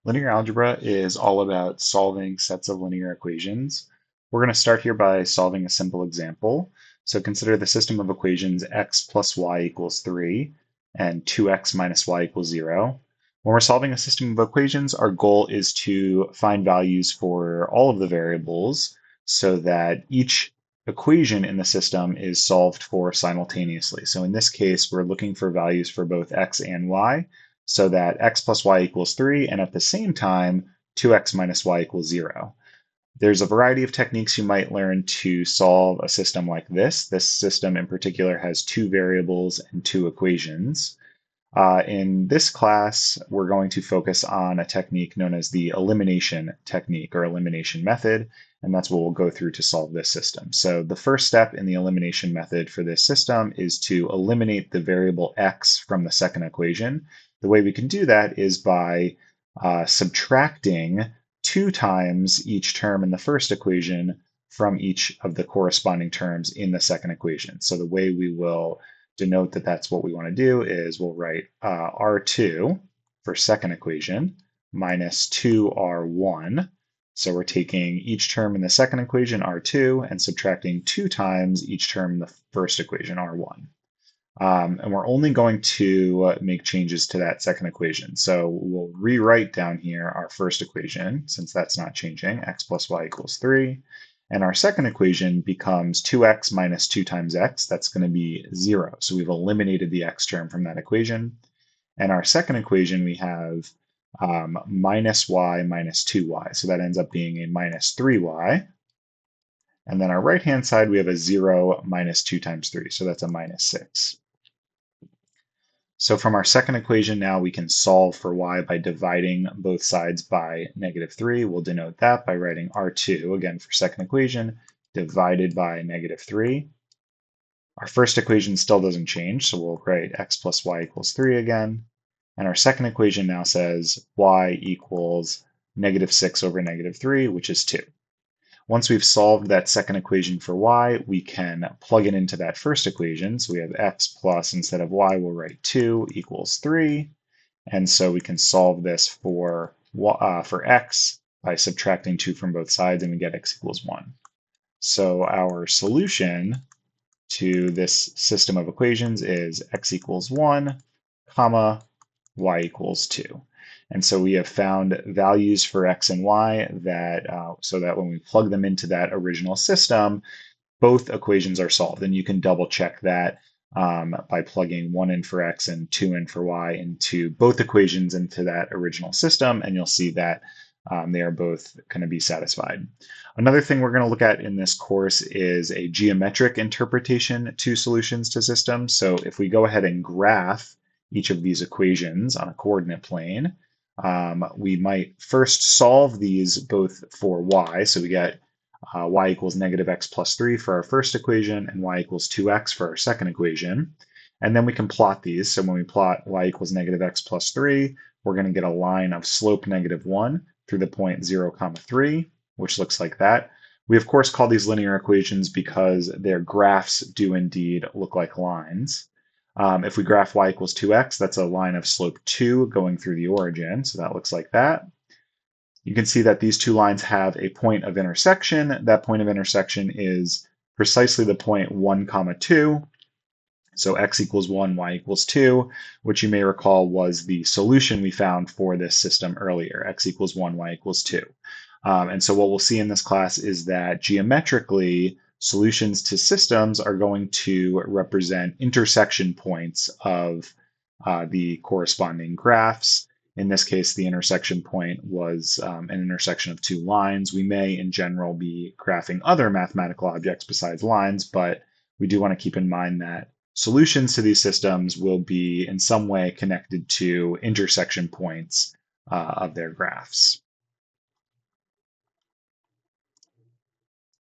Linear algebra is all about solving sets of linear equations. We're going to start here by solving a simple example. So consider the system of equations x plus y equals 3 and 2x minus y equals 0. When we're solving a system of equations, our goal is to find values for all of the variables so that each equation in the system is solved for simultaneously. So in this case, we're looking for values for both x and y, so that x plus y equals 3, and at the same time, 2x minus y equals 0. There's a variety of techniques you might learn to solve a system like this. This system in particular has two variables and two equations. In this class, we're going to focus on a technique known as the elimination technique or elimination method, and that's what we'll go through to solve this system. So the first step in the elimination method for this system is to eliminate the variable x from the second equation. The way we can do that is by subtracting 2 times each term in the first equation from each of the corresponding terms in the second equation. So the way we will denote that that's what we want to do is we'll write R2 for second equation minus 2R1. So we're taking each term in the second equation, R2, and subtracting 2 times each term in the first equation, R1. And we're only going to make changes to that second equation. So we'll rewrite down here our first equation, since that's not changing, x plus y equals 3. And our second equation becomes 2x minus 2 times x. That's going to be 0. So we've eliminated the x term from that equation. And our second equation, we have minus y minus 2y. So that ends up being a minus 3y. And then our right-hand side, we have a 0 minus 2 times 3. So that's a minus 6. So from our second equation now, we can solve for y by dividing both sides by -3. We'll denote that by writing R2, again for second equation, divided by -3. Our first equation still doesn't change, so we'll write x plus y equals 3 again. And our second equation now says y equals -6 over -3, which is 2. Once we've solved that second equation for y, we can plug it into that first equation. So we have x plus, instead of y, we'll write 2 equals 3. And so we can solve this for x by subtracting 2 from both sides, and we get x equals 1. So our solution to this system of equations is x equals 1, comma, y equals 2. And so we have found values for x and y that so that when we plug them into that original system, both equations are solved. And you can double check that by plugging 1 in for x and 2 in for y into both equations into that original system, and you'll see that they are both going to be satisfied. Another thing we're going to look at in this course is a geometric interpretation to solutions to systems. So if we go ahead and graph each of these equations on a coordinate plane, we might first solve these both for y. So we get y equals -x plus 3 for our first equation and y equals 2x for our second equation. And then we can plot these. So when we plot y equals -x plus 3, we're going to get a line of slope -1 through the point 0, 3, which looks like that. We, of course, call these linear equations because their graphs do indeed look like lines. If we graph y equals 2x, that's a line of slope 2 going through the origin. So that looks like that. You can see that these two lines have a point of intersection. That point of intersection is precisely the point 1, 2. So x equals 1, y equals 2, which you may recall was the solution we found for this system earlier, x equals 1, y equals 2. And so what we'll see in this class is that geometrically, solutions to systems are going to represent intersection points of the corresponding graphs. In this case, the intersection point was an intersection of two lines. We may, in general, be graphing other mathematical objects besides lines, but we do want to keep in mind that solutions to these systems will be in some way connected to intersection points of their graphs.